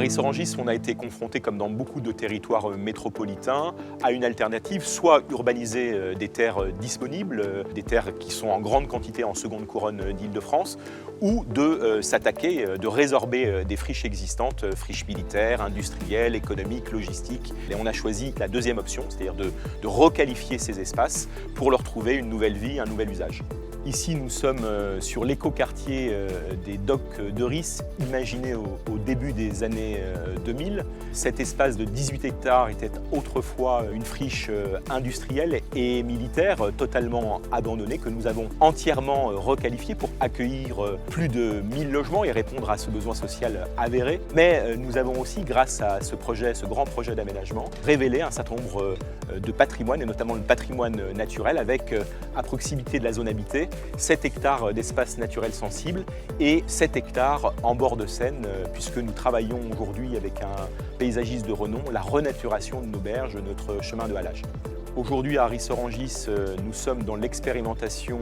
Ris-Orangis, on a été confronté, comme dans beaucoup de territoires métropolitains, à une alternative, soit urbaniser des terres disponibles, des terres qui sont en grande quantité en seconde couronne d'Île-de-France, ou de s'attaquer, de résorber des friches existantes, friches militaires, industrielles, économiques, logistiques. Et on a choisi la deuxième option, c'est-à-dire de requalifier ces espaces pour leur trouver une nouvelle vie, un nouvel usage. Ici, nous sommes sur l'écoquartier des docks de Ris, imaginé au début des années 2000. Cet espace de 18 hectares était autrefois une friche industrielle et militaire totalement abandonnée que nous avons entièrement requalifiée pour accueillir plus de 1000 logements et répondre à ce besoin social avéré. Mais nous avons aussi, grâce à ce grand projet d'aménagement, révélé un certain nombre de patrimoine, et notamment le patrimoine naturel, avec à proximité de la zone habitée 7 hectares d'espace naturel sensible et 7 hectares en bord de Seine, puisque nous travaillons aujourd'hui avec un paysagiste de renom, la renaturation de nos berges, notre chemin de halage. Aujourd'hui, à Ris-Orangis, nous sommes dans l'expérimentation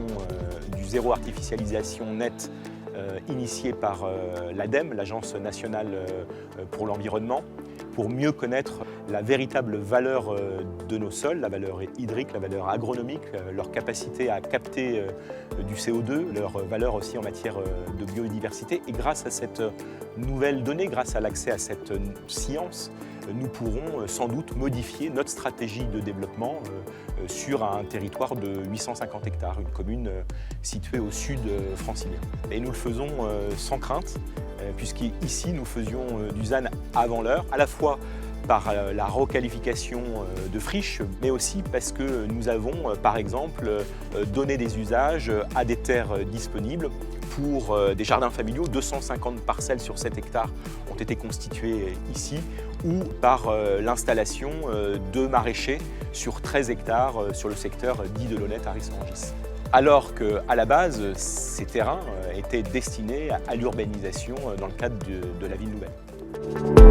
du zéro artificialisation net initiée par l'ADEME, l'Agence nationale pour l'environnement, pour mieux connaître la véritable valeur de nos sols, la valeur hydrique, la valeur agronomique, leur capacité à capter du CO2, leur valeur aussi en matière de biodiversité. Et grâce à cette nouvelle donnée, grâce à l'accès à cette science, nous pourrons sans doute modifier notre stratégie de développement sur un territoire de 850 hectares, une commune située au sud francilien. Et nous le faisons sans crainte, puisqu'ici nous faisions du ZAN avant l'heure, à la fois par la requalification de friches, mais aussi parce que nous avons, par exemple, donné des usages à des terres disponibles pour des jardins familiaux. 250 parcelles sur 7 hectares ont été constituées ici, ou par l'installation de maraîchers sur 13 hectares sur le secteur dit de l'Aulnette à Ris-Orangis. Alors qu'à la base, ces terrains étaient destinés à l'urbanisation dans le cadre de la ville nouvelle.